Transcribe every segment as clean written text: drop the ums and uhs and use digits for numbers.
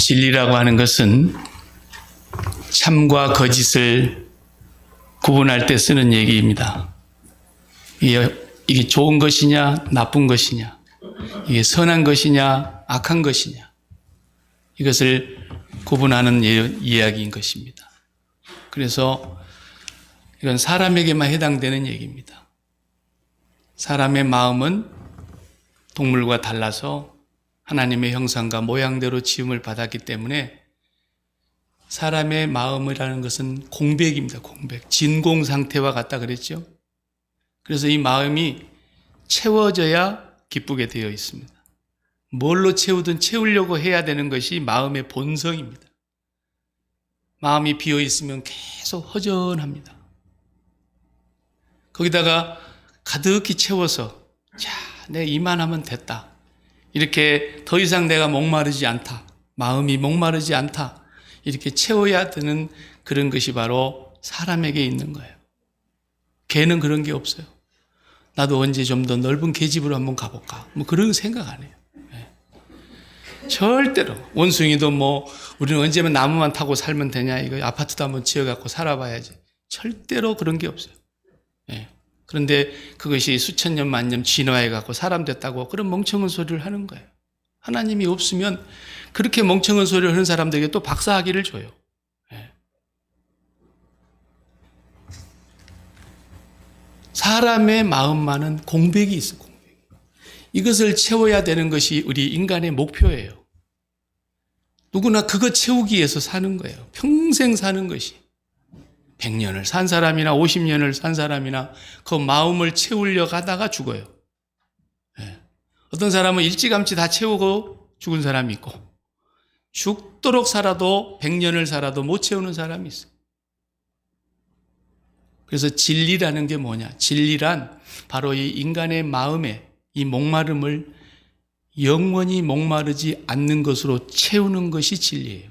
진리라고 하는 것은 참과 거짓을 구분할 때 쓰는 얘기입니다. 이게 좋은 것이냐, 나쁜 것이냐, 이게 선한 것이냐, 악한 것이냐, 이것을 구분하는 이야기인 것입니다. 그래서 이건 사람에게만 해당되는 얘기입니다. 사람의 마음은 동물과 달라서 하나님의 형상과 모양대로 지음을 받았기 때문에 사람의 마음이라는 것은 공백입니다. 공백. 진공 상태와 같다 그랬죠. 그래서 이 마음이 채워져야 기쁘게 되어 있습니다. 뭘로 채우든 채우려고 해야 되는 것이 마음의 본성입니다. 마음이 비어 있으면 계속 허전합니다. 거기다가 가득히 채워서 자, 내 이만하면 됐다. 이렇게 더 이상 내가 목마르지 않다. 마음이 목마르지 않다. 이렇게 채워야 되는 그런 것이 바로 사람에게 있는 거예요. 개는 그런 게 없어요. 나도 언제 좀 더 넓은 개집으로 한번 가볼까? 뭐 그런 생각 안 해요. 절대로. 원숭이도 우리는 언제면 나무만 타고 살면 되냐? 이거 아파트도 한번 지어갖고 살아봐야지. 절대로 그런 게 없어요. 그런데 그것이 수천 년, 만년 진화해갖고 사람 됐다고 그런 멍청한 소리를 하는 거예요. 하나님이 없으면 그렇게 멍청한 소리를 하는 사람들에게 또 박사학위를 줘요. 사람의 마음만은 공백이 있어, 공백. 이것을 채워야 되는 것이 우리 인간의 목표예요. 누구나 그거 채우기 위해서 사는 거예요. 평생 사는 것이. 100년을 산 사람이나 50년을 산 사람이나 그 마음을 채우려고 하다가 죽어요. 어떤 사람은 일찌감치 다 채우고 죽은 사람이 있고 죽도록 살아도 100년을 살아도 못 채우는 사람이 있어요. 그래서 진리라는 게 뭐냐? 진리란 바로 이 인간의 마음에 이 목마름을 영원히 목마르지 않는 것으로 채우는 것이 진리예요.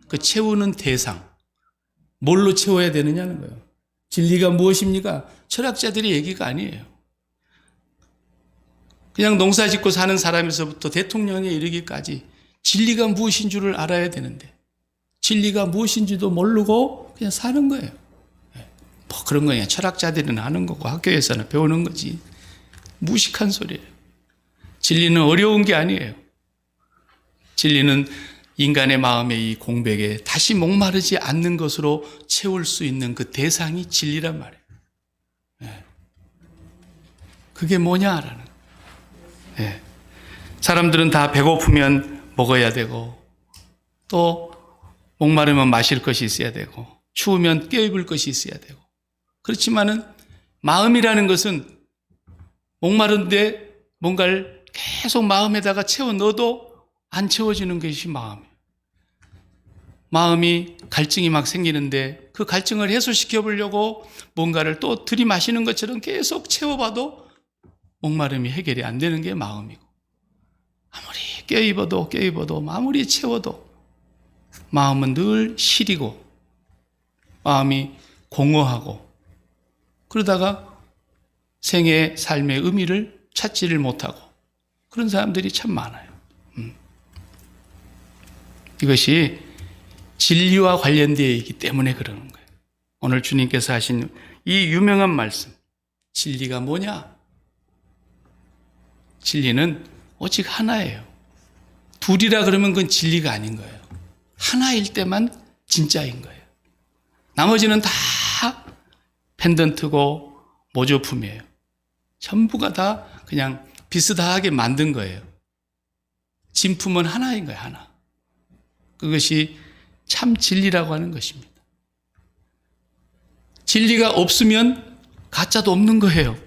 그 채우는 대상. 뭘로 채워야 되느냐는 거예요. 진리가 무엇입니까? 철학자들의 얘기가 아니에요. 그냥 농사 짓고 사는 사람에서부터 대통령에 이르기까지 진리가 무엇인 줄을 알아야 되는데 진리가 무엇인지도 모르고 그냥 사는 거예요. 뭐 그런 거냐. 철학자들은 하는 거고 학교에서는 배우는 거지. 무식한 소리예요. 진리는 어려운 게 아니에요. 진리는 인간의 마음의 이 공백에 다시 목마르지 않는 것으로 채울 수 있는 그 대상이 진리란 말이에요. 그게 뭐냐라는. 사람들은 다 배고프면 먹어야 되고 또 목마르면 마실 것이 있어야 되고 추우면 껴입을 것이 있어야 되고 그렇지만은 마음이라는 것은 목마른데 뭔가를 계속 마음에다가 채워 넣어도 안 채워지는 것이 마음이에요. 마음이 갈증이 막 생기는데 그 갈증을 해소시켜 보려고 뭔가를 또 들이마시는 것처럼 계속 채워봐도 목마름이 해결이 안 되는 게 마음이고 아무리 껴입어도 아무리 채워도 마음은 늘 시리고 마음이 공허하고 그러다가 생의 삶의 의미를 찾지를 못하고 그런 사람들이 참 많아요. 이것이 진리와 관련되어 있기 때문에 그러는 거예요. 오늘 주님께서 하신 이 유명한 말씀, 진리가 뭐냐? 진리는 오직 하나예요. 둘이라 그러면 그건 진리가 아닌 거예요. 하나일 때만 진짜인 거예요. 나머지는 다 펜던트고 모조품이에요. 전부가 다 그냥 비슷하게 만든 거예요. 진품은 하나인 거예요, 하나. 그것이 참 진리라고 하는 것입니다. 진리가 없으면 가짜도 없는 거예요.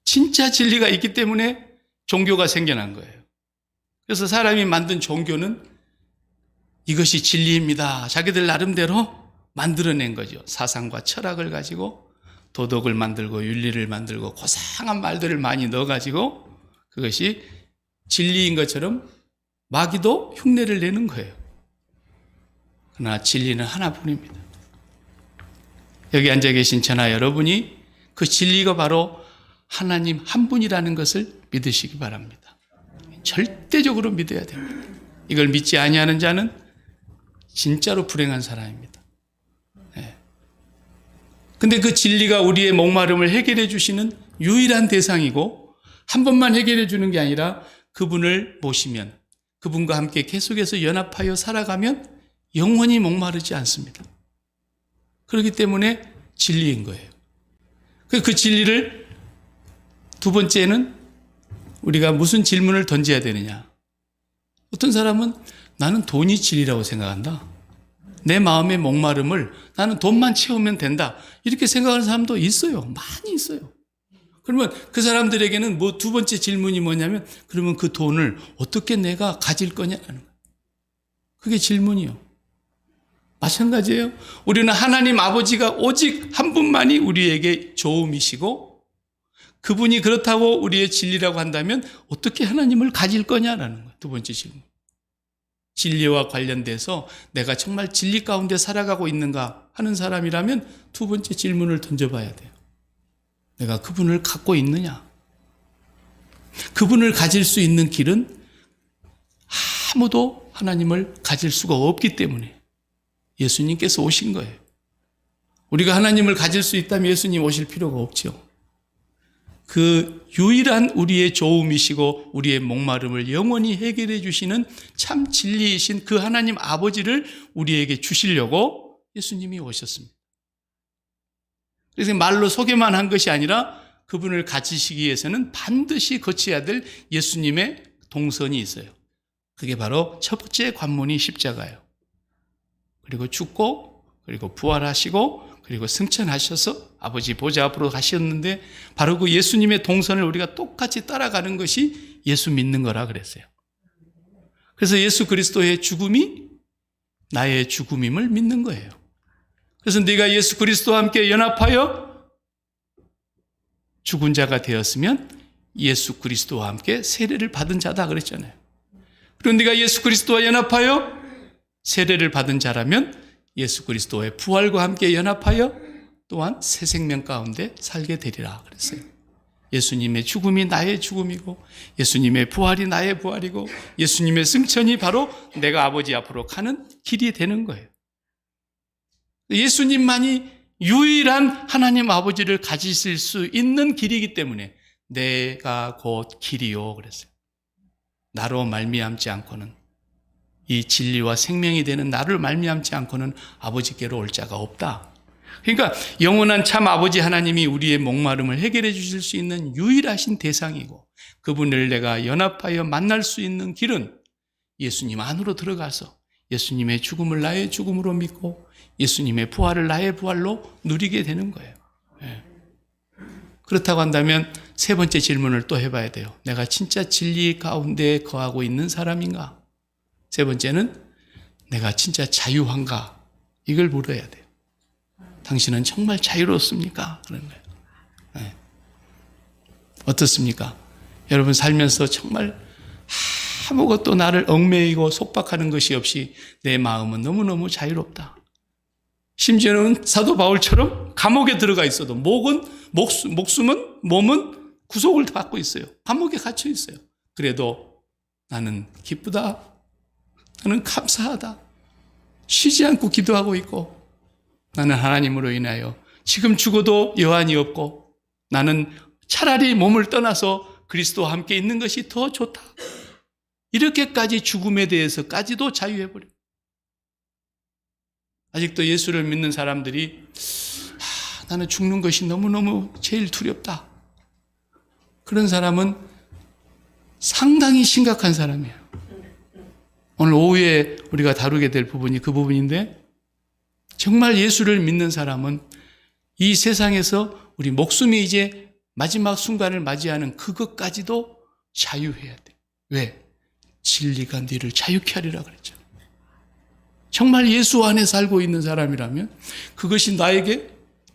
진짜 진리가 있기 때문에 종교가 생겨난 거예요. 그래서 사람이 만든 종교는 이것이 진리입니다. 자기들 나름대로 만들어낸 거죠. 사상과 철학을 가지고 도덕을 만들고 윤리를 만들고 고상한 말들을 많이 넣어가지고 그것이 진리인 것처럼 마귀도 흉내를 내는 거예요. 그러나 진리는 하나뿐입니다. 여기 앉아 계신 저나 여러분이 그 진리가 바로 하나님 한 분이라는 것을 믿으시기 바랍니다. 절대적으로 믿어야 됩니다. 이걸 믿지 아니하는 자는 진짜로 불행한 사람입니다. 예. 근데 그 진리가 우리의 목마름을 해결해 주시는 유일한 대상이고, 한 번만 해결해 주는 게 아니라 그분을 모시면, 그분과 함께 계속해서 연합하여 살아가면 영원히 목마르지 않습니다. 그렇기 때문에 진리인 거예요. 그 진리를 두 번째는 우리가 무슨 질문을 던져야 되느냐. 어떤 사람은 나는 돈이 진리라고 생각한다. 내 마음의 목마름을 나는 돈만 채우면 된다. 이렇게 생각하는 사람도 있어요. 많이 있어요. 그러면 그 사람들에게는 두 번째 질문이 뭐냐면, 그러면 그 돈을 어떻게 내가 가질 거냐는 거예요. 그게 질문이요. 마찬가지예요. 우리는 하나님 아버지가 오직 한 분만이 우리에게 좋음이시고, 그분이 그렇다고 우리의 진리라고 한다면 어떻게 하나님을 가질 거냐라는 거예요. 두 번째 질문. 진리와 관련돼서 내가 정말 진리 가운데 살아가고 있는가 하는 사람이라면 두 번째 질문을 던져봐야 돼요. 내가 그분을 갖고 있느냐? 그분을 가질 수 있는 길은 아무도 하나님을 가질 수가 없기 때문에 예수님께서 오신 거예요. 우리가 하나님을 가질 수 있다면 예수님 오실 필요가 없죠. 그 유일한 우리의 좋음이시고 우리의 목마름을 영원히 해결해 주시는 참 진리이신 그 하나님 아버지를 우리에게 주시려고 예수님이 오셨습니다. 그래서 말로 소개만 한 것이 아니라 그분을 가지시기 위해서는 반드시 거쳐야 될 예수님의 동선이 있어요. 그게 바로 첫 번째 관문이 십자가예요. 그리고 죽고, 그리고 부활하시고, 그리고 승천하셔서 아버지 보좌 앞으로 가셨는데, 바로 그 예수님의 동선을 우리가 똑같이 따라가는 것이 예수 믿는 거라 그랬어요. 그래서 예수 그리스도의 죽음이 나의 죽음임을 믿는 거예요. 그래서 네가 예수 그리스도와 함께 연합하여 죽은 자가 되었으면 예수 그리스도와 함께 세례를 받은 자다 그랬잖아요. 그리고 네가 예수 그리스도와 연합하여 세례를 받은 자라면 예수 그리스도의 부활과 함께 연합하여 또한 새 생명 가운데 살게 되리라 그랬어요. 예수님의 죽음이 나의 죽음이고, 예수님의 부활이 나의 부활이고, 예수님의 승천이 바로 내가 아버지 앞으로 가는 길이 되는 거예요. 예수님만이 유일한 하나님 아버지를 가지실 수 있는 길이기 때문에 내가 곧 길이요 그랬어요. 나로 말미암지 않고는, 이 진리와 생명이 되는 나를 말미암지 않고는 아버지께로 올 자가 없다. 그러니까 영원한 참 아버지 하나님이 우리의 목마름을 해결해 주실 수 있는 유일하신 대상이고, 그분을 내가 연합하여 만날 수 있는 길은 예수님 안으로 들어가서 예수님의 죽음을 나의 죽음으로 믿고 예수님의 부활을 나의 부활로 누리게 되는 거예요. 네. 그렇다고 한다면 세 번째 질문을 또 해봐야 돼요. 내가 진짜 진리 가운데 거하고 있는 사람인가? 세 번째는 내가 진짜 자유한가? 이걸 물어야 돼요. 당신은 정말 자유롭습니까? 그런 거예요. 네. 어떻습니까? 여러분 살면서 정말 아무것도 나를 얽매이고 속박하는 것이 없이 내 마음은 너무너무 자유롭다. 심지어는 사도 바울처럼 감옥에 들어가 있어도 목숨은 몸은 구속을 받고 있어요. 감옥에 갇혀 있어요. 그래도 나는 기쁘다. 나는 감사하다. 쉬지 않고 기도하고 있고, 나는 하나님으로 인하여 지금 죽어도 여한이 없고, 나는 차라리 몸을 떠나서 그리스도와 함께 있는 것이 더 좋다. 이렇게까지 죽음에 대해서까지도 자유해버려요. 아직도 예수를 믿는 사람들이 나는 죽는 것이 너무너무 제일 두렵다. 그런 사람은 상당히 심각한 사람이에요. 오늘 오후에 우리가 다루게 될 부분이 그 부분인데, 정말 예수를 믿는 사람은 이 세상에서 우리 목숨이 이제 마지막 순간을 맞이하는 그것까지도 자유해야 돼. 왜? 진리가 너를 자유케 하리라 그랬죠. 정말 예수 안에 살고 있는 사람이라면 그것이 나에게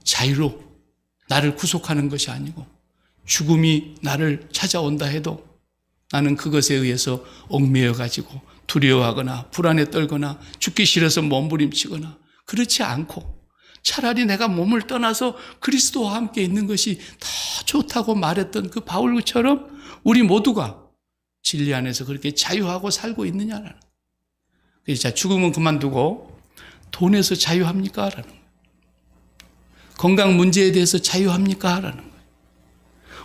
자유로 나를 구속하는 것이 아니고, 죽음이 나를 찾아온다 해도 나는 그것에 의해서 얽매여 가지고 두려워하거나 불안에 떨거나 죽기 싫어서 몸부림치거나 그렇지 않고, 차라리 내가 몸을 떠나서 그리스도와 함께 있는 것이 더 좋다고 말했던 그 바울처럼 우리 모두가 진리 안에서 그렇게 자유하고 살고 있느냐라는. 그래서 죽음은 그만두고 돈에서 자유합니까? 라는 거예요. 건강 문제에 대해서 자유합니까? 라는 거예요.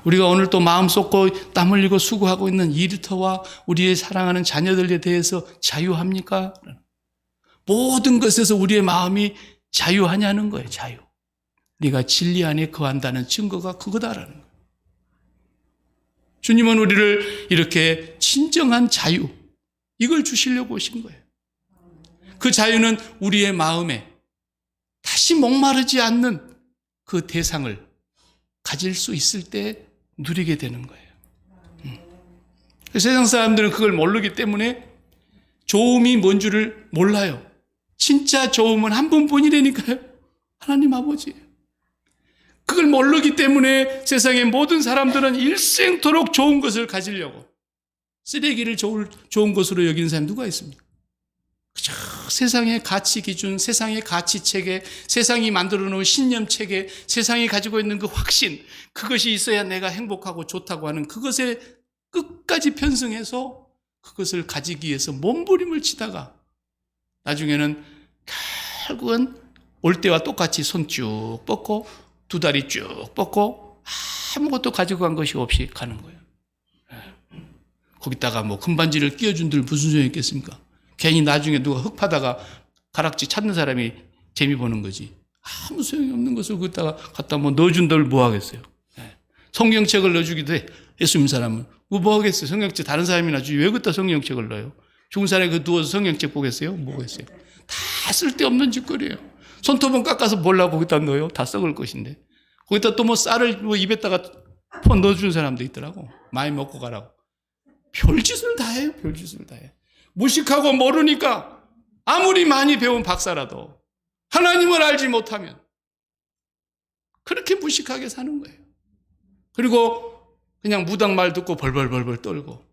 우리가 오늘 또 마음 쏟고 땀 흘리고 수고하고 있는 일터와 우리의 사랑하는 자녀들에 대해서 자유합니까? 모든 것에서 우리의 마음이 자유하냐는 거예요. 자유. 네가 진리 안에 거한다는 증거가 그거다라는 거예요. 주님은 우리를 이렇게 진정한 자유, 이걸 주시려고 오신 거예요. 그 자유는 우리의 마음에 다시 목마르지 않는 그 대상을 가질 수 있을 때 누리게 되는 거예요. 세상 사람들은 그걸 모르기 때문에 좋음이 뭔 줄을 몰라요. 진짜 좋음은 한 분뿐이라니까요. 하나님 아버지. 그걸 모르기 때문에 세상의 모든 사람들은 일생토록 좋은 것을 가지려고 쓰레기를 좋은 것으로 여기는 사람이 누가 있습니까? 그저 세상의 가치 기준, 세상의 가치 체계, 세상이 만들어 놓은 신념 체계, 세상이 가지고 있는 그 확신, 그것이 있어야 내가 행복하고 좋다고 하는 그것에 끝까지 편승해서 그것을 가지기 위해서 몸부림을 치다가 나중에는 결국은 올 때와 똑같이 손 쭉 뻗고 두 다리 쭉 뻗고 아무것도 가지고 간 것이 없이 가는 거예요. 거기다가 뭐 금반지를 끼워준들 무슨 소용이 있겠습니까? 괜히 나중에 누가 흙 파다가 가락지 찾는 사람이 재미 보는 거지. 아무 소용이 없는 것을 거기다가 갖다 뭐 넣어준들 뭐 하겠어요. 성경책을 넣어주기도 해. 예수 믿는 사람은. 뭐 하겠어요. 성경책 다른 사람이나 주지. 왜 그따 성경책을 넣어요? 죽은 사람이 그 누워서 성경책 보겠어요? 뭐겠어요? 다 쓸데없는 짓거리예요. 손톱은 깎아서 뭘라고 거기다 넣어요? 다 썩을 것인데. 거기다 또 뭐 쌀을 뭐 입에다가 퍼 넣어주는 사람도 있더라고. 많이 먹고 가라고. 별짓을 다 해요. 별짓을 다 해. 무식하고 모르니까 아무리 많이 배운 박사라도 하나님을 알지 못하면 그렇게 무식하게 사는 거예요. 그리고 그냥 무당 말 듣고 벌벌벌벌 떨고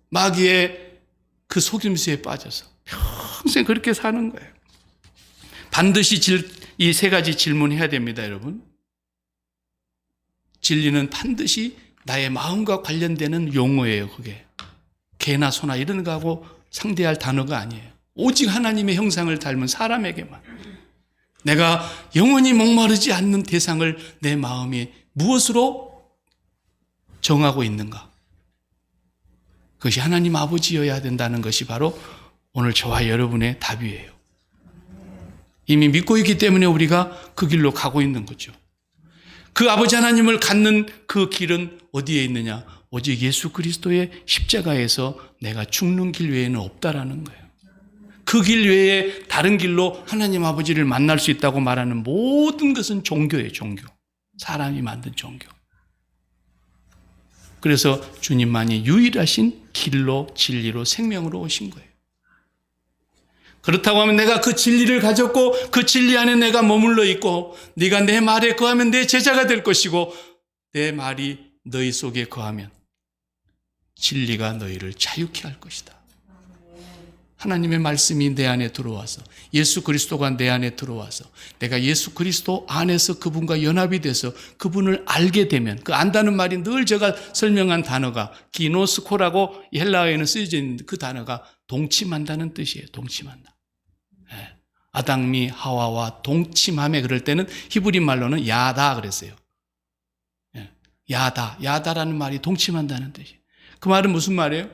마귀의 그 속임수에 빠져서 평생 그렇게 사는 거예요. 반드시 이 세 가지 질문해야 됩니다, 여러분. 진리는 반드시 나의 마음과 관련되는 용어예요, 그게. 개나 소나 이런 거하고 상대할 단어가 아니에요. 오직 하나님의 형상을 닮은 사람에게만. 내가 영원히 목마르지 않는 대상을 내 마음이 무엇으로 정하고 있는가? 그것이 하나님 아버지여야 된다는 것이 바로 오늘 저와 여러분의 답이에요. 이미 믿고 있기 때문에 우리가 그 길로 가고 있는 거죠. 그 아버지 하나님을 갖는 그 길은 어디에 있느냐? 오직 예수 그리스도의 십자가에서 내가 죽는 길 외에는 없다라는 거예요. 그 길 외에 다른 길로 하나님 아버지를 만날 수 있다고 말하는 모든 것은 종교예요, 종교. 사람이 만든 종교. 그래서 주님만이 유일하신 길로 진리로 생명으로 오신 거예요. 그렇다고 하면 내가 그 진리를 가졌고 그 진리 안에 내가 머물러 있고 네가 내 말에 거하면 내 제자가 될 것이고 내 말이 너희 속에 거하면 진리가 너희를 자유케 할 것이다. 하나님의 말씀이 내 안에 들어와서 예수 그리스도가 내 안에 들어와서 내가 예수 그리스도 안에서 그분과 연합이 돼서 그분을 알게 되면 그 안다는 말이 늘 제가 설명한 단어가 기노스코라고 헬라어에는 쓰여져 있는데 그 단어가 동침한다는 뜻이에요. 동침한다. 아담이 하와와 동침함에 그럴 때는 히브리 말로는 야다 그랬어요. 야다라는 말이 동침한다는 뜻이에요. 그 말은 무슨 말이에요?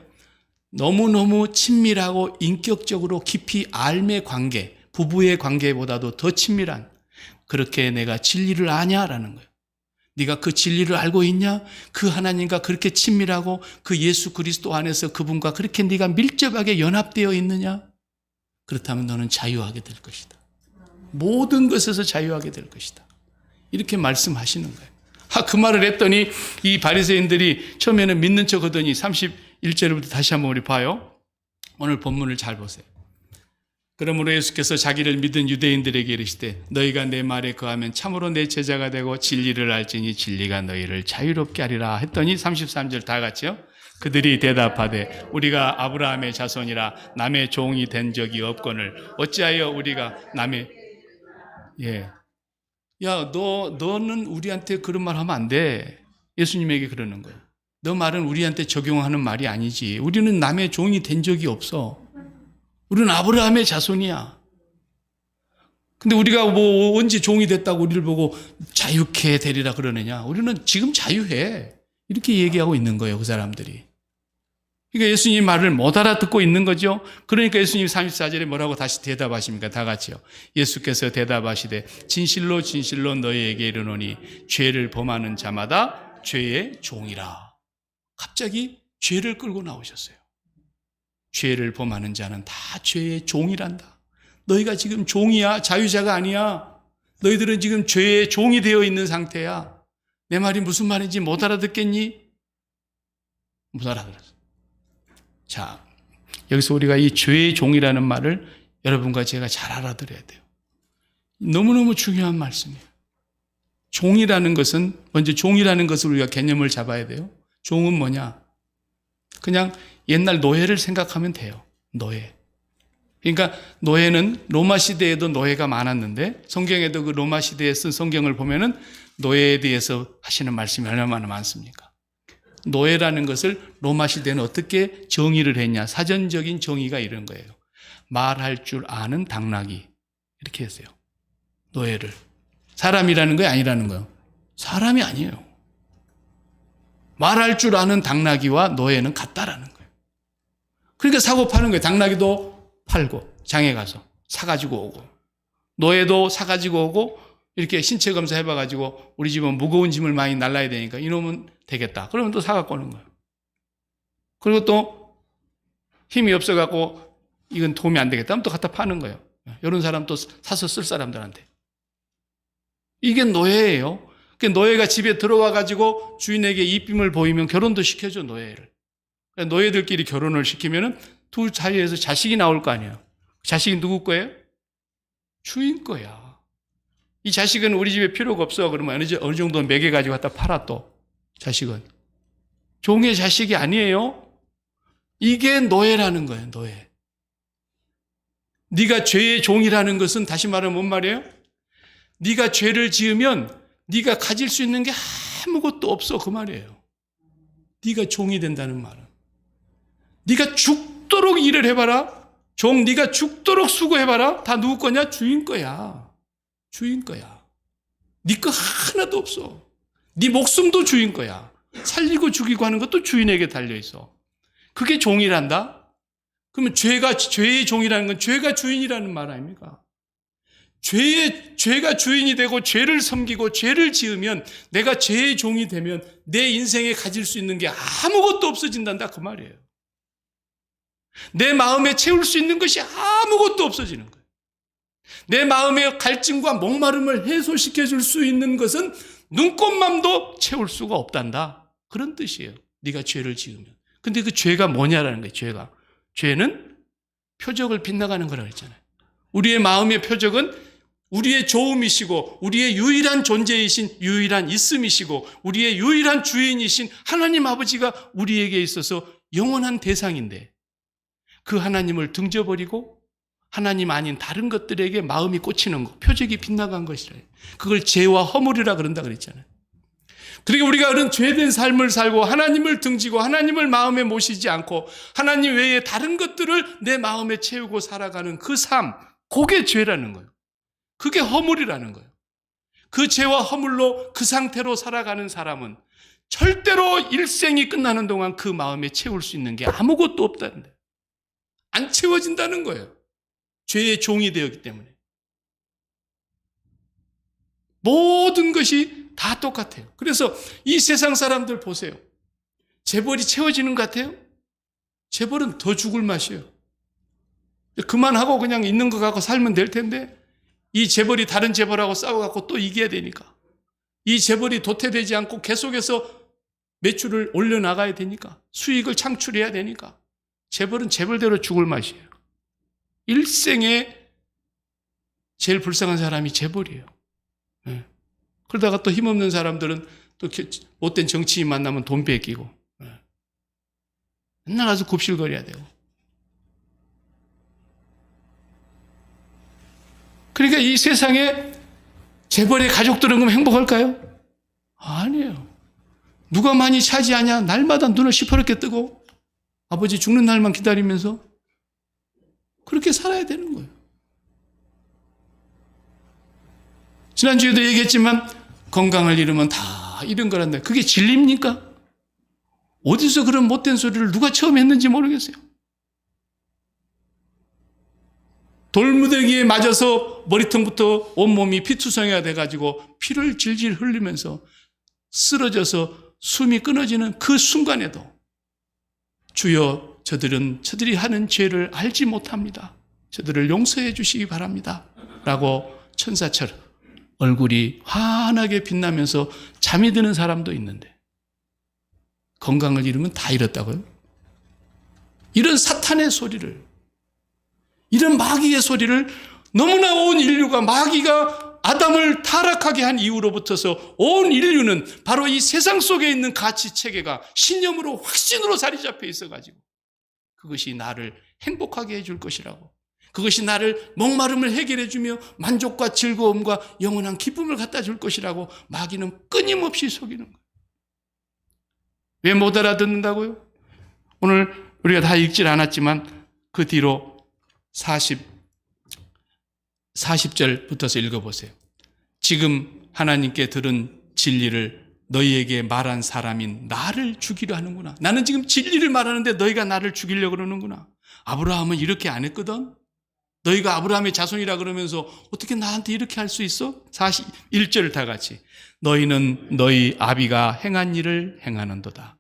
너무너무 친밀하고 인격적으로 깊이 알매 관계, 부부의 관계보다도 더 친밀한 그렇게 내가 진리를 아냐라는 거예요. 네가 그 진리를 알고 있냐? 그 하나님과 그렇게 친밀하고 그 예수 그리스도 안에서 그분과 그렇게 네가 밀접하게 연합되어 있느냐? 그렇다면 너는 자유하게 될 것이다. 모든 것에서 자유하게 될 것이다. 이렇게 말씀하시는 거예요. 그 말을 했더니 이 바리새인들이 처음에는 믿는 척 하더니 31절부터 다시 한번 우리 봐요. 오늘 본문을 잘 보세요. 그러므로 예수께서 자기를 믿은 유대인들에게 이르시되 너희가 내 말에 거하면 참으로 내 제자가 되고 진리를 알지니 진리가 너희를 자유롭게 하리라 했더니 33절 다 같이요. 그들이 대답하되 우리가 아브라함의 자손이라 남의 종이 된 적이 없거늘 어찌하여 우리가 남의 너는 우리한테 그런 말 하면 안 돼. 예수님에게 그러는 거예요. 너 말은 우리한테 적용하는 말이 아니지. 우리는 남의 종이 된 적이 없어. 우리는 아브라함의 자손이야. 근데 우리가 뭐 언제 종이 됐다고 우리를 보고 자유케 되리라 그러느냐. 우리는 지금 자유해. 이렇게 얘기하고 있는 거예요, 그 사람들이. 그러니까 예수님 말을 못 알아듣고 있는 거죠. 그러니까 예수님 34절에 뭐라고 다시 대답하십니까? 다 같이요. 예수께서 대답하시되 진실로 진실로 너희에게 이르노니 죄를 범하는 자마다 죄의 종이라. 갑자기 죄를 끌고 나오셨어요. 죄를 범하는 자는 다 죄의 종이란다. 너희가 지금 종이야. 자유자가 아니야. 너희들은 지금 죄의 종이 되어 있는 상태야. 내 말이 무슨 말인지 못 알아듣겠니? 못 알아들었어. 자, 여기서 우리가 이 죄의 종이라는 말을 여러분과 제가 잘 알아들어야 돼요. 너무너무 중요한 말씀이에요. 종이라는 것은, 먼저 종이라는 것을 우리가 개념을 잡아야 돼요. 종은 뭐냐? 그냥 옛날 노예를 생각하면 돼요. 노예. 그러니까 노예는 로마 시대에도 노예가 많았는데 성경에도 그 로마 시대에 쓴 성경을 보면은 노예에 대해서 하시는 말씀이 얼마나 많습니까? 노예라는 것을 로마 시대는 어떻게 정의를 했냐? 사전적인 정의가 이런 거예요. 말할 줄 아는 당나귀. 이렇게 했어요. 노예를. 사람이라는 거예요? 아니라는 거예요? 사람이 아니에요. 말할 줄 아는 당나귀와 노예는 같다라는 거예요. 그러니까 사고 파는 거예요. 당나귀도 팔고 장에 가서 사가지고 오고 노예도 사가지고 오고 이렇게 신체 검사해봐가지고 우리 집은 무거운 짐을 많이 날라야 되니까 이놈은 되겠다. 그러면 또 사갖고 오는 거예요. 그리고 또 힘이 없어갖고 이건 도움이 안 되겠다 하면 또 갖다 파는 거예요. 이런 사람 또 사서 쓸 사람들한테. 이게 노예예요. 노예가 집에 들어와가지고 주인에게 입김을 보이면 결혼도 시켜줘, 노예를. 노예들끼리 결혼을 시키면은 두 사이에서 자식이 나올 거 아니에요. 자식이 누구 거예요? 주인 거야. 이 자식은 우리 집에 필요가 없어. 그러면 어느 정도 먹여가지고 갖다 팔아 또. 자식은. 종의 자식이 아니에요. 이게 노예라는 거예요, 노예. 네가 죄의 종이라는 것은 다시 말하면 뭔 말이에요? 네가 죄를 지으면 네가 가질 수 있는 게 아무것도 없어, 그 말이에요. 네가 종이 된다는 말은. 네가 죽도록 일을 해봐라. 종, 네가 죽도록 수고해봐라. 다 누구 거냐? 주인 거야. 주인 거야. 네 거 하나도 없어. 네 목숨도 주인 거야. 살리고 죽이고 하는 것도 주인에게 달려있어. 그게 종이란다? 그러면 죄의 종이라는 건 죄가 주인이라는 말 아닙니까? 죄가 주인이 되고 죄를 섬기고 죄를 지으면 내가 죄의 종이 되면 내 인생에 가질 수 있는 게 아무것도 없어진단다, 그 말이에요. 내 마음에 채울 수 있는 것이 아무것도 없어지는 거예요. 내 마음의 갈증과 목마름을 해소시켜 줄 수 있는 것은 눈꽃맘도 채울 수가 없단다. 그런 뜻이에요. 네가 죄를 지으면. 근데 그 죄가 뭐냐라는 거예요. 죄는 표적을 빗나가는 거라고 했잖아요. 우리의 마음의 표적은 우리의 좋음이시고 우리의 유일한 존재이신 유일한 있음이시고 우리의 유일한 주인이신 하나님 아버지가 우리에게 있어서 영원한 대상인데 그 하나님을 등져버리고 하나님 아닌 다른 것들에게 마음이 꽂히는 것, 표적이 빗나간 것이라. 그걸 죄와 허물이라 그런다 그랬잖아요. 그리고 우리가 그런 죄된 삶을 살고 하나님을 등지고 하나님을 마음에 모시지 않고 하나님 외에 다른 것들을 내 마음에 채우고 살아가는 그 삶, 그게 죄라는 거예요. 그게 허물이라는 거예요. 그 죄와 허물로 그 상태로 살아가는 사람은 절대로 일생이 끝나는 동안 그 마음에 채울 수 있는 게 아무것도 없다는 거예요. 안 채워진다는 거예요. 죄의 종이 되었기 때문에. 모든 것이 다 똑같아요. 그래서 이 세상 사람들 보세요. 재벌이 채워지는 것 같아요? 재벌은 더 죽을 맛이에요. 그만하고 그냥 있는 거 갖고 살면 될 텐데 이 재벌이 다른 재벌하고 싸워갖고 또 이겨야 되니까 이 재벌이 도태되지 않고 계속해서 매출을 올려나가야 되니까 수익을 창출해야 되니까 재벌은 재벌대로 죽을 맛이에요. 일생에 제일 불쌍한 사람이 재벌이에요. 네. 그러다가 또 힘없는 사람들은 또 못된 정치인 만나면 돈 뺏기고 네. 맨날 가서 굽실거려야 되고. 그러니까 이 세상에 재벌의 가족들은 그럼 행복할까요? 아니에요. 누가 많이 차지하냐? 날마다 눈을 시퍼렇게 뜨고 아버지 죽는 날만 기다리면서 그렇게 살아야 되는 거예요. 지난주에도 얘기했지만 건강을 잃으면 다 잃은 거란다. 그게 진리입니까? 어디서 그런 못된 소리를 누가 처음 했는지 모르겠어요. 돌무더기에 맞아서 머리통부터 온몸이 피투성이가 돼가지고 피를 질질 흘리면서 쓰러져서 숨이 끊어지는 그 순간에도 주여 저들이 하는 죄를 알지 못합니다. 저들을 용서해 주시기 바랍니다. 라고 천사처럼 얼굴이 환하게 빛나면서 잠이 드는 사람도 있는데 건강을 잃으면 다 잃었다고요? 이런 사탄의 소리를, 이런 마귀의 소리를 너무나 온 인류가, 마귀가 아담을 타락하게 한 이후로부터서 온 인류는 바로 이 세상 속에 있는 가치 체계가 신념으로 확신으로 자리 잡혀 있어가지고 그것이 나를 행복하게 해줄 것이라고, 그것이 나를 목마름을 해결해주며 만족과 즐거움과 영원한 기쁨을 갖다 줄 것이라고 마귀는 끊임없이 속이는 거예요. 왜 못 알아듣는다고요? 오늘 우리가 다 읽질 않았지만 그 뒤로 40절부터서 읽어보세요. 지금 하나님께 들은 진리를 너희에게 말한 사람인 나를 죽이려 하는구나. 나는 지금 진리를 말하는데 너희가 나를 죽이려고 그러는구나. 아브라함은 이렇게 안 했거든. 너희가 아브라함의 자손이라 그러면서 어떻게 나한테 이렇게 할 수 있어? 41절 다 같이. 너희는 너희 아비가 행한 일을 행하는도다.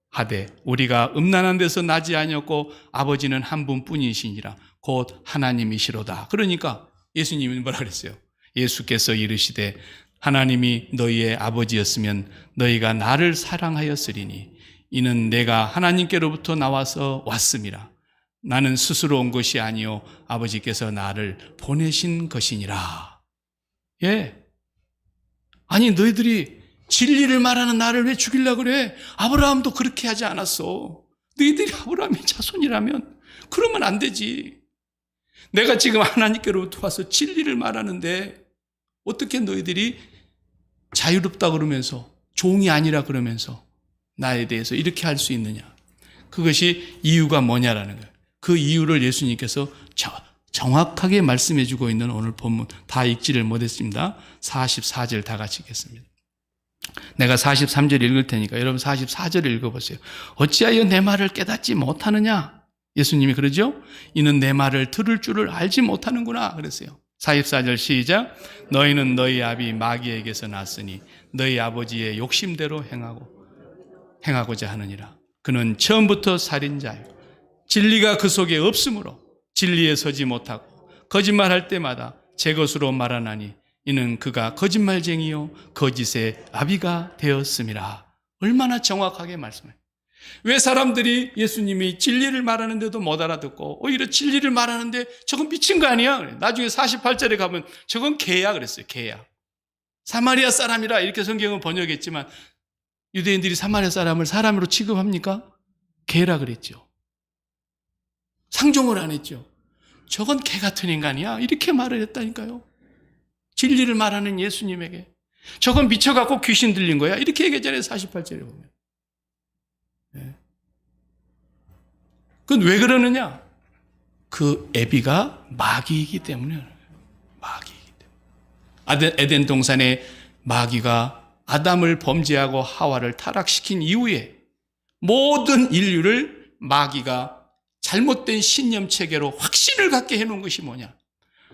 하되 우리가 음란한 데서 나지 아니었고 아버지는 한 분뿐이시니라. 곧 하나님이시로다. 그러니까 예수님이 뭐라 그랬어요? 예수께서 이르시되 하나님이 너희의 아버지였으면 너희가 나를 사랑하였으리니 이는 내가 하나님께로부터 나와서 왔음이라. 나는 스스로 온 것이 아니요 아버지께서 나를 보내신 것이니라. 예. 아니 너희들이 진리를 말하는 나를 왜 죽이려고 그래? 아브라함도 그렇게 하지 않았어. 너희들이 아브라함의 자손이라면 그러면 안 되지. 내가 지금 하나님께로부터 와서 진리를 말하는데 어떻게 너희들이 자유롭다 그러면서 종이 아니라 그러면서 나에 대해서 이렇게 할 수 있느냐. 그것이 이유가 뭐냐라는 거예요. 그 이유를 예수님께서 정확하게 말씀해 주고 있는 오늘 본문 다 읽지를 못했습니다. 44절 다 같이 읽겠습니다. 내가 43절 읽을 테니까 여러분 44절을 읽어보세요. 어찌하여 내 말을 깨닫지 못하느냐? 예수님이 그러죠? 이는 내 말을 들을 줄을 알지 못하는구나 그랬어요. 44절 시작. 너희는 너희 아비 마귀에게서 났으니 너희 아버지의 욕심대로 행하고자 하느니라. 그는 처음부터 살인자요 진리가 그 속에 없으므로 진리에 서지 못하고 거짓말할 때마다 제 것으로 말하나니 이는 그가 거짓말쟁이요 거짓의 아비가 되었음이라. 얼마나 정확하게 말씀해요. 왜 사람들이 예수님이 진리를 말하는데도 못 알아듣고 오히려 진리를 말하는데 저건 미친 거 아니야? 나중에 48절에 가면 저건 개야 그랬어요. 개야. 사마리아 사람이라 이렇게 성경은 번역했지만 유대인들이 사마리아 사람을 사람으로 취급합니까? 개라 그랬죠. 상종을 안 했죠. 저건 개 같은 인간이야. 이렇게 말을 했다니까요. 진리를 말하는 예수님에게. 저건 미쳐갖고 귀신 들린 거야. 이렇게 얘기했잖아요. 48절에 보면. 네. 그건 왜 그러느냐? 그 애비가 마귀이기 때문에. 마귀이기 때문에. 에덴 동산에 마귀가 아담을 범죄하고 하와를 타락시킨 이후에 모든 인류를 마귀가 잘못된 신념 체계로 확신을 갖게 해놓은 것이 뭐냐?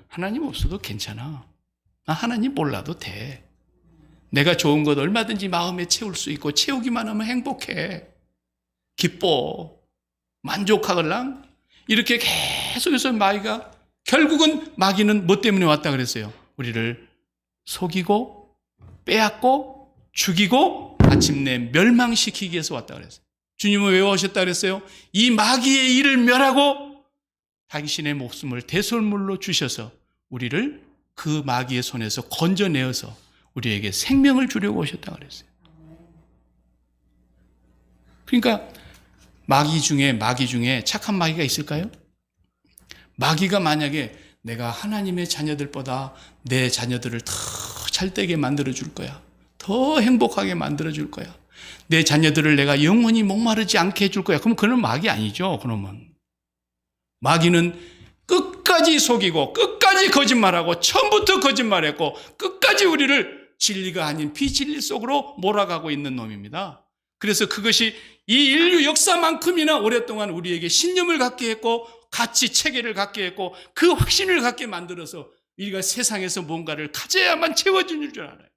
하나님 없어도 괜찮아. 나 하나님 몰라도 돼. 내가 좋은 것 얼마든지 마음에 채울 수 있고 채우기만 하면 행복해. 기뻐. 만족하걸랑. 이렇게 계속해서 마귀가 결국은 마귀는 뭐 때문에 왔다 그랬어요? 우리를 속이고 빼앗고 죽이고 마침내 멸망시키기 위해서 왔다 그랬어요. 주님은 왜 오셨다 그랬어요? 이 마귀의 일을 멸하고 당신의 목숨을 대속물로 주셔서 우리를 그 마귀의 손에서 건져내어서 우리에게 생명을 주려고 오셨다 그랬어요. 그러니까 마귀 중에 착한 마귀가 있을까요? 마귀가 만약에 내가 하나님의 자녀들보다 내 자녀들을 더 잘되게 만들어줄 거야. 더 행복하게 만들어줄 거야. 내 자녀들을 내가 영원히 목마르지 않게 해줄 거야. 그럼 그는 마귀 아니죠. 그러면 마귀는 끝까지 속이고 끝까지 거짓말하고 처음부터 거짓말했고 끝까지 우리를 진리가 아닌 비진리 속으로 몰아가고 있는 놈입니다. 그래서 그것이 이 인류 역사만큼이나 오랫동안 우리에게 신념을 갖게 했고 가치 체계를 갖게 했고 그 확신을 갖게 만들어서 우리가 세상에서 뭔가를 가져야만 채워주는 줄 알아요.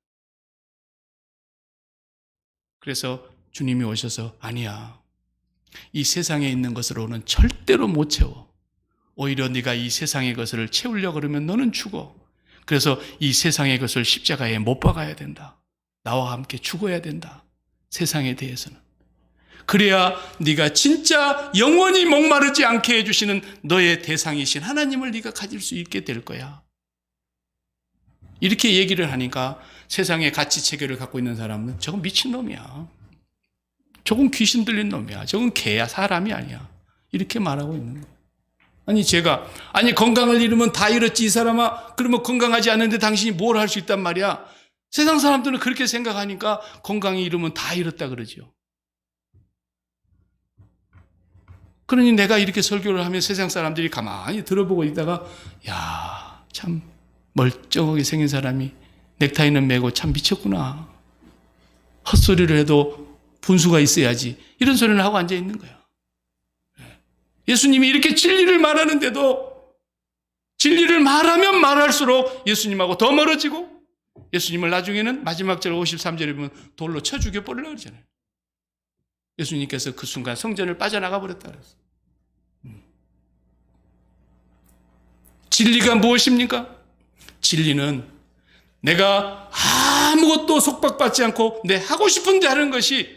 그래서 주님이 오셔서 아니야. 이 세상에 있는 것으로는 절대로 못 채워. 오히려 네가 이 세상의 것을 채우려고 그러면 너는 죽어. 그래서 이 세상의 것을 십자가에 못 박아야 된다. 나와 함께 죽어야 된다. 세상에 대해서는. 그래야 네가 진짜 영원히 목마르지 않게 해주시는 너의 대상이신 하나님을 네가 가질 수 있게 될 거야. 이렇게 얘기를 하니까 세상의 가치 체계를 갖고 있는 사람은 저건 미친놈이야. 저건 귀신 들린 놈이야. 저건 개야. 사람이 아니야. 이렇게 말하고 있는 거예요. 아니 건강을 잃으면 다 잃었지 이 사람아. 그러면 건강하지 않은데 당신이 뭘 할 수 있단 말이야. 세상 사람들은 그렇게 생각하니까 건강이 잃으면 다 잃었다 그러죠. 그러니 내가 이렇게 설교를 하면 세상 사람들이 가만히 들어보고 있다가 야, 참 멀쩡하게 생긴 사람이 넥타이는 매고 참 미쳤구나. 헛소리를 해도 분수가 있어야지. 이런 소리를 하고 앉아 있는 거야. 예수님이 이렇게 진리를 말하는데도 진리를 말하면 말할수록 예수님하고 더 멀어지고 예수님을 나중에는 마지막 절 53절에 보면 돌로 쳐 죽여버리려고 그러잖아요. 예수님께서 그 순간 성전을 빠져나가 버렸다 그랬어요. 진리가 무엇입니까? 진리는 내가 아무것도 속박받지 않고 내 하고 싶은 데 하는 것이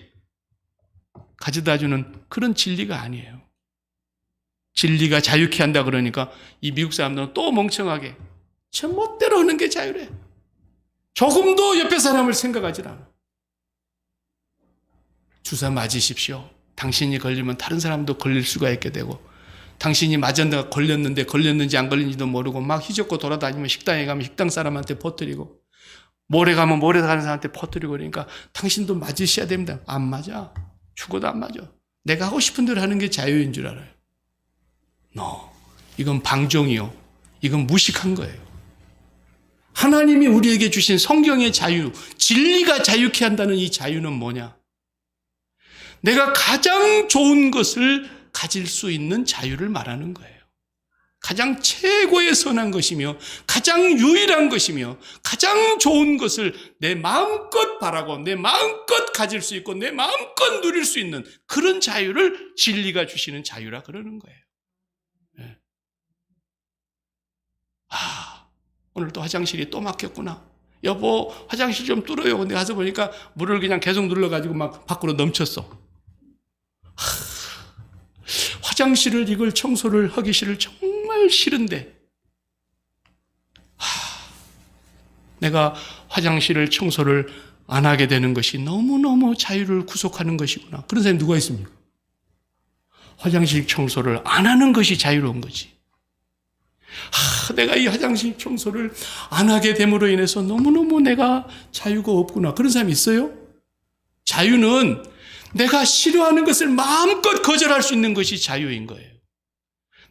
가져다주는 그런 진리가 아니에요. 진리가 자유케 한다 그러니까 이 미국 사람들은 또 멍청하게 저 멋대로 하는 게 자유래. 조금도 옆에 사람을 생각하지 않아. 주사 맞으십시오. 당신이 걸리면 다른 사람도 걸릴 수가 있게 되고 당신이 맞았는데 걸렸는데 걸렸는지 안 걸린지도 모르고 막 휘젓고 돌아다니면 식당에 가면 식당 사람한테 퍼뜨리고 모래 가면 모래 가는 사람한테 퍼뜨리고 그러니까 당신도 맞으셔야 됩니다. 안 맞아. 죽어도 안 맞아. 내가 하고 싶은 대로 하는 게 자유인 줄 알아요. 이건 방종이요. 이건 무식한 거예요. 하나님이 우리에게 주신 성경의 자유, 진리가 자유케 한다는 이 자유는 뭐냐? 내가 가장 좋은 것을 가질 수 있는 자유를 말하는 거예요. 가장 최고의 선한 것이며 가장 유일한 것이며 가장 좋은 것을 내 마음껏 바라고 내 마음껏 가질 수 있고 내 마음껏 누릴 수 있는 그런 자유를 진리가 주시는 자유라 그러는 거예요. 네. 오늘 또 화장실이 또 막혔구나. 여보 화장실 좀 뚫어요. 근데 가서 보니까 물을 그냥 계속 눌러가지고 막 밖으로 넘쳤어. 화장실을 이걸 청소를 하기 정말 싫은데 내가 화장실을 청소를 안 하게 되는 것이 너무너무 자유를 구속하는 것이구나. 그런 사람이 누가 있습니까? 화장실 청소를 안 하는 것이 자유로운 거지. 내가 이 화장실 청소를 안 하게 됨으로 인해서 너무너무 내가 자유가 없구나. 그런 사람이 있어요? 자유는 내가 싫어하는 것을 마음껏 거절할 수 있는 것이 자유인 거예요.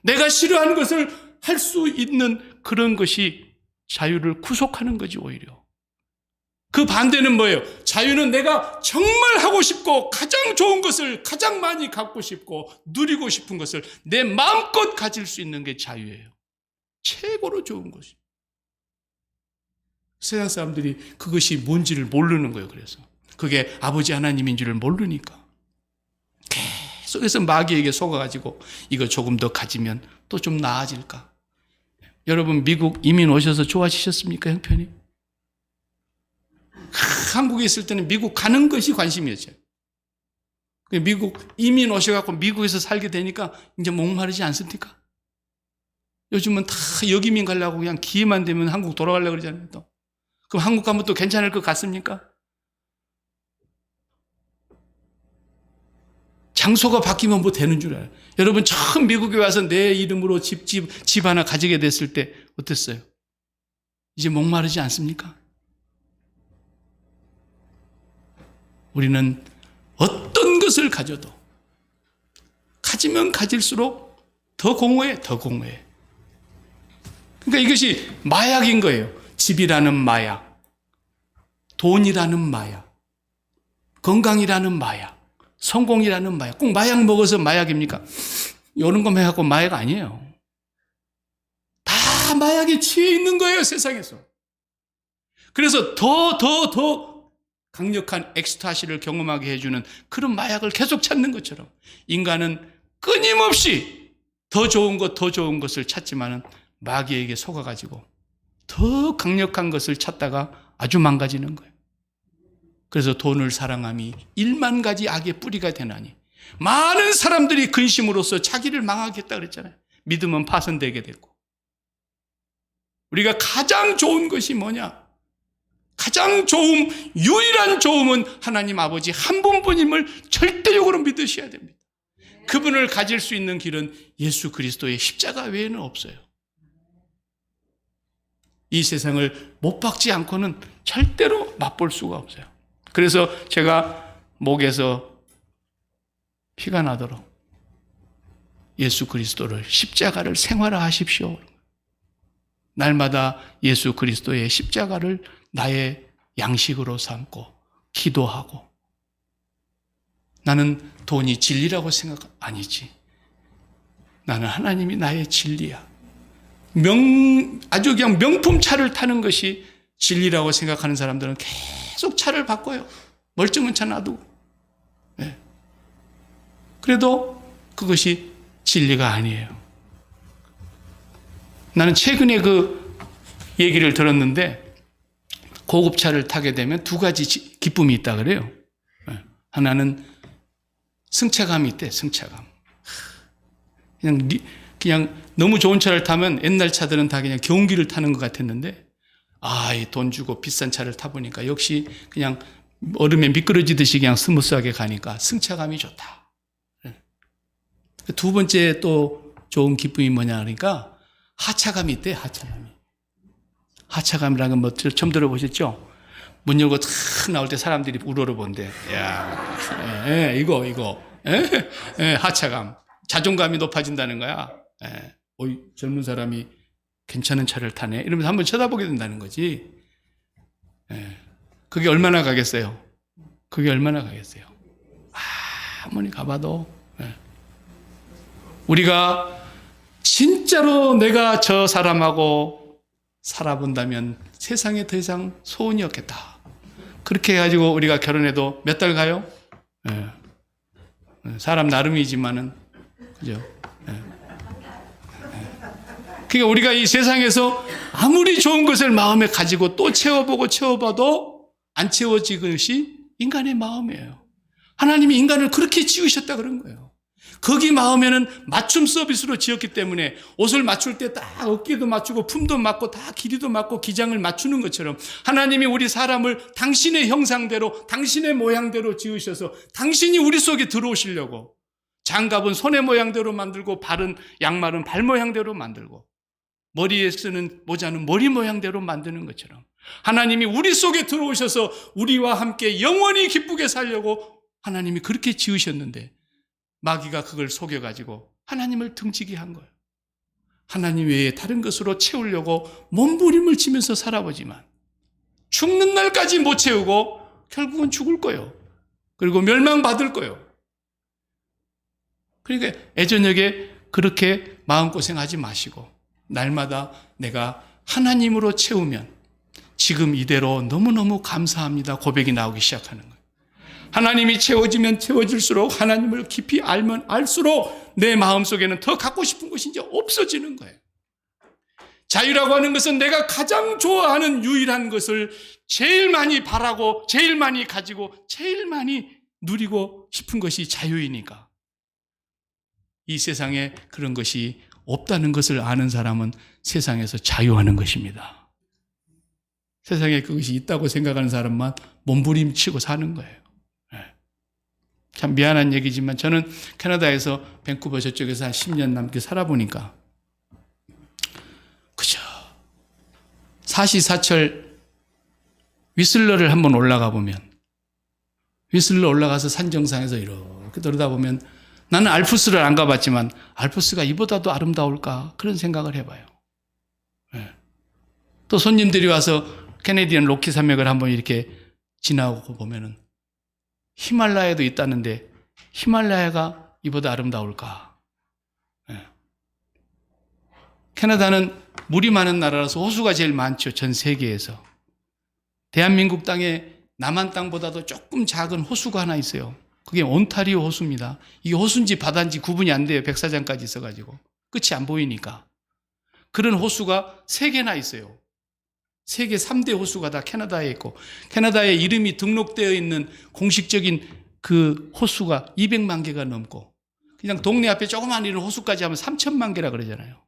내가 싫어하는 것을 할 수 있는 그런 것이 자유를 구속하는 거지 오히려. 그 반대는 뭐예요? 자유는 내가 정말 하고 싶고 가장 좋은 것을 가장 많이 갖고 싶고 누리고 싶은 것을 내 마음껏 가질 수 있는 게 자유예요. 최고로 좋은 것이. 세상 사람들이 그것이 뭔지를 모르는 거예요. 그래서 그게 아버지 하나님인 줄을 모르니까 계속해서 마귀에게 속아가지고 이거 조금 더 가지면 또 좀 나아질까. 여러분 미국 이민 오셔서 좋아지셨습니까? 형편이? 한국에 있을 때는 미국 가는 것이 관심이었죠. 미국 이민 오셔갖고 미국에서 살게 되니까 이제 목마르지 않습니까? 요즘은 다 역이민 가려고 그냥 기회만 되면 한국 돌아가려고 그러잖아요. 또. 그럼 한국 가면 또 괜찮을 것 같습니까? 장소가 바뀌면 뭐 되는 줄 알아요. 여러분 처음 미국에 와서 내 이름으로 집 하나 가지게 됐을 때 어땠어요? 이제 목마르지 않습니까? 우리는 어떤 것을 가져도 가지면 가질수록 더 공허해. 그러니까 이것이 마약인 거예요. 집이라는 마약, 돈이라는 마약, 건강이라는 마약, 성공이라는 마약. 꼭 마약 먹어서 마약입니까? 이런 것만 해갖고 마약 아니에요. 다 마약에 취해 있는 거예요, 세상에서. 그래서 더 강력한 엑스타시를 경험하게 해주는 그런 마약을 계속 찾는 것처럼 인간은 끊임없이 더 좋은 것을 찾지만은 마귀에게 속아가지고 더 강력한 것을 찾다가 아주 망가지는 거예요. 그래서 돈을 사랑함이 1만 가지 악의 뿌리가 되나니 많은 사람들이 근심으로써 자기를 망하겠다 그랬잖아요. 믿음은 파손되게 됐고. 우리가 가장 좋은 것이 뭐냐? 가장 좋은, 유일한 좋음은 하나님 아버지 한 분뿐임을 절대적으로 믿으셔야 됩니다. 그분을 가질 수 있는 길은 예수 그리스도의 십자가 외에는 없어요. 이 세상을 못 박지 않고는 절대로 맛볼 수가 없어요. 그래서 제가 목에서 피가 나도록 예수 그리스도를, 십자가를 생활화하십시오. 날마다 예수 그리스도의 십자가를 나의 양식으로 삼고 기도하고. 나는 돈이 진리라고 생각 아니지. 나는 하나님이 나의 진리야. 아주 그냥 명품 차를 타는 것이 진리라고 생각하는 사람들은 계속 차를 바꿔요. 멀쩡한 차 놔두고. 네. 그래도 그것이 진리가 아니에요. 나는 최근에 그 얘기를 들었는데 고급차를 타게 되면 두 가지 기쁨이 있다 그래요. 네. 하나는 승차감이 있대, 승차감. 그냥 너무 좋은 차를 타면 옛날 차들은 다 그냥 경운기를 타는 것 같았는데, 이 돈 주고 비싼 차를 타보니까 역시 그냥 얼음에 미끄러지듯이 그냥 스무스하게 가니까 승차감이 좋다. 두 번째 또 좋은 기쁨이 뭐냐 하니까 하차감이 있대, 하차감이. 하차감이라는 건 뭐 처음 들어보셨죠? 문 열고 탁 나올 때 사람들이 우러러 본대. 야, 이거. 하차감. 자존감이 높아진다는 거야. 젊은 사람이 괜찮은 차를 타네. 이러면서 한번 쳐다보게 된다는 거지. 그게 얼마나 가겠어요? 아무리 가봐도. 우리가 진짜로 내가 저 사람하고 살아본다면 세상에 더 이상 소원이 없겠다. 그렇게 해가지고 우리가 결혼해도 몇 달 가요? 사람 나름이지만은, 그죠? 그러니까 우리가 이 세상에서 아무리 좋은 것을 마음에 가지고 또 채워봐도 안 채워지는 것이 인간의 마음이에요. 하나님이 인간을 그렇게 지으셨다 그런 거예요. 거기 마음에는 맞춤 서비스로 지었기 때문에 옷을 맞출 때 딱 어깨도 맞추고 품도 맞고 다 길이도 맞고 기장을 맞추는 것처럼 하나님이 우리 사람을 당신의 형상대로, 당신의 모양대로 지으셔서 당신이 우리 속에 들어오시려고 장갑은 손의 모양대로 만들고 양말은 발 모양대로 만들고 머리에 쓰는 모자는 머리 모양대로 만드는 것처럼 하나님이 우리 속에 들어오셔서 우리와 함께 영원히 기쁘게 살려고 하나님이 그렇게 지으셨는데 마귀가 그걸 속여가지고 하나님을 등지게 한 거예요. 하나님 외에 다른 것으로 채우려고 몸부림을 치면서 살아보지만 죽는 날까지 못 채우고 결국은 죽을 거예요. 그리고 멸망받을 거예요. 그러니까 애저녁에 그렇게 마음고생하지 마시고 날마다 내가 하나님으로 채우면 지금 이대로 너무너무 감사합니다 고백이 나오기 시작하는 거예요. 하나님이 채워지면 채워질수록 하나님을 깊이 알면 알수록 내 마음속에는 더 갖고 싶은 것이 이제 없어지는 거예요. 자유라고 하는 것은 내가 가장 좋아하는 유일한 것을 제일 많이 바라고 제일 많이 가지고 제일 많이 누리고 싶은 것이 자유이니까. 이 세상에 그런 것이 없다는 것을 아는 사람은 세상에서 자유하는 것입니다. 세상에 그것이 있다고 생각하는 사람만 몸부림치고 사는 거예요. 참 미안한 얘기지만 저는 캐나다에서 밴쿠버 저쪽에서 한 10년 넘게 살아보니까 그죠. 사시사철 위슬러를 한번 올라가 보면 위슬러 올라가서 산 정상에서 이렇게 들여다 보면 나는 알프스를 안 가봤지만 알프스가 이보다도 아름다울까 그런 생각을 해봐요. 또 손님들이 와서 캐네디언 로키 산맥을 한번 이렇게 지나고 보면은 히말라야도 있다는데 히말라야가 이보다 아름다울까? 예. 캐나다는 물이 많은 나라라서 호수가 제일 많죠. 전 세계에서. 대한민국 땅에 남한 땅보다도 조금 작은 호수가 하나 있어요. 그게 온타리오 호수입니다. 이게 호수인지 바다인지 구분이 안 돼요. 백사장까지 있어가지고. 끝이 안 보이니까. 그런 호수가 3개나 있어요. 세계 3대 호수가 다 캐나다에 있고, 캐나다에 이름이 등록되어 있는 공식적인 그 호수가 200만 개가 넘고, 그냥 동네 앞에 조그만 이런 호수까지 하면 3천만 개라 그러잖아요.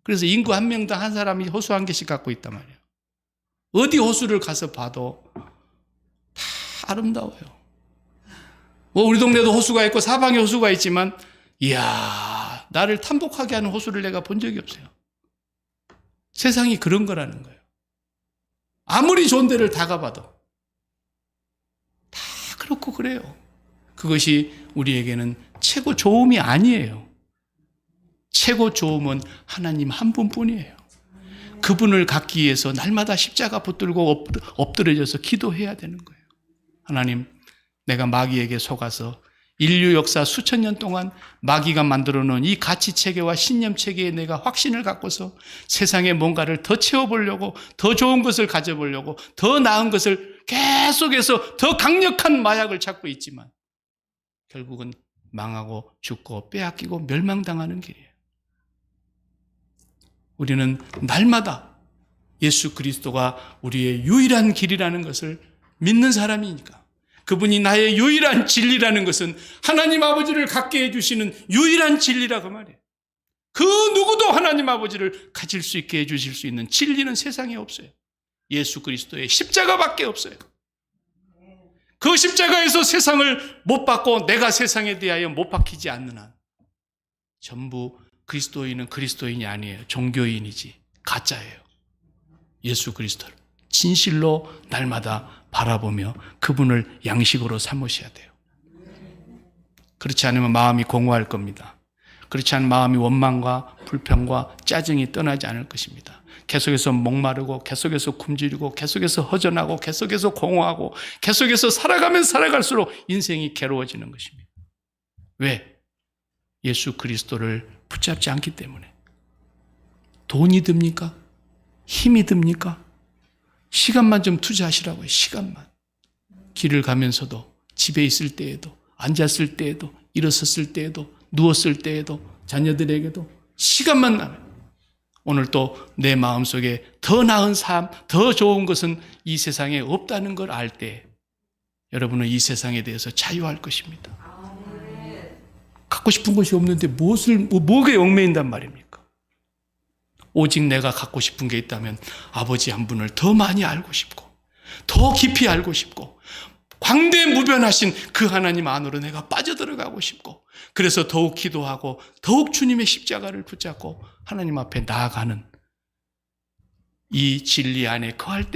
그래서 인구 한 명당 한 사람이 호수 한 개씩 갖고 있단 말이에요. 어디 호수를 가서 봐도 다 아름다워요. 뭐 우리 동네도 호수가 있고 사방에 호수가 있지만, 이야, 나를 탐복하게 하는 호수를 내가 본 적이 없어요. 세상이 그런 거라는 거예요. 아무리 좋은 데를 다 가봐도 다 그렇고 그래요. 그것이 우리에게는 최고 좋음이 아니에요. 최고 좋음은 하나님 한 분뿐이에요. 그분을 갖기 위해서 날마다 십자가 붙들고 엎드려져서 기도해야 되는 거예요. 하나님, 내가 마귀에게 속아서 인류 역사 수천 년 동안 마귀가 만들어 놓은 이 가치체계와 신념체계에 내가 확신을 갖고서 세상에 뭔가를 더 채워보려고, 더 좋은 것을 가져보려고, 더 나은 것을 계속해서 더 강력한 마약을 찾고 있지만 결국은 망하고 죽고 빼앗기고 멸망당하는 길이에요. 우리는 날마다 예수 그리스도가 우리의 유일한 길이라는 것을 믿는 사람이니까, 그분이 나의 유일한 진리라는 것은 하나님 아버지를 갖게 해주시는 유일한 진리라고 말해요. 그 누구도 하나님 아버지를 가질 수 있게 해주실 수 있는 진리는 세상에 없어요. 예수 그리스도의 십자가밖에 없어요. 그 십자가에서 세상을 못 받고 내가 세상에 대하여 못 박히지 않는 한 전부 그리스도인은 그리스도인이 아니에요. 종교인이지 가짜예요. 예수 그리스도를 진실로 날마다 바라보며 그분을 양식으로 삼으셔야 돼요. 그렇지 않으면 마음이 공허할 겁니다. 그렇지 않으면 마음이 원망과 불평과 짜증이 떠나지 않을 것입니다. 계속해서 목마르고 계속해서 굶주리고 계속해서 허전하고 계속해서 공허하고 계속해서 살아가면 살아갈수록 인생이 괴로워지는 것입니다. 왜? 예수 그리스도를 붙잡지 않기 때문에. 돈이 듭니까? 힘이 듭니까? 시간만 좀 투자하시라고요. 시간만. 길을 가면서도, 집에 있을 때에도, 앉았을 때에도, 일어섰을 때에도, 누웠을 때에도, 자녀들에게도 시간만 나면 오늘 또 내 마음속에 더 나은 삶, 더 좋은 것은 이 세상에 없다는 걸 알 때 여러분은 이 세상에 대해서 자유할 것입니다. 갖고 싶은 것이 없는데 뭐가 얽매인단 말입니까? 오직 내가 갖고 싶은 게 있다면 아버지 한 분을 더 많이 알고 싶고 더 깊이 알고 싶고 광대무변하신 그 하나님 안으로 내가 빠져들어가고 싶고, 그래서 더욱 기도하고 더욱 주님의 십자가를 붙잡고 하나님 앞에 나아가는 이 진리 안에 거할 때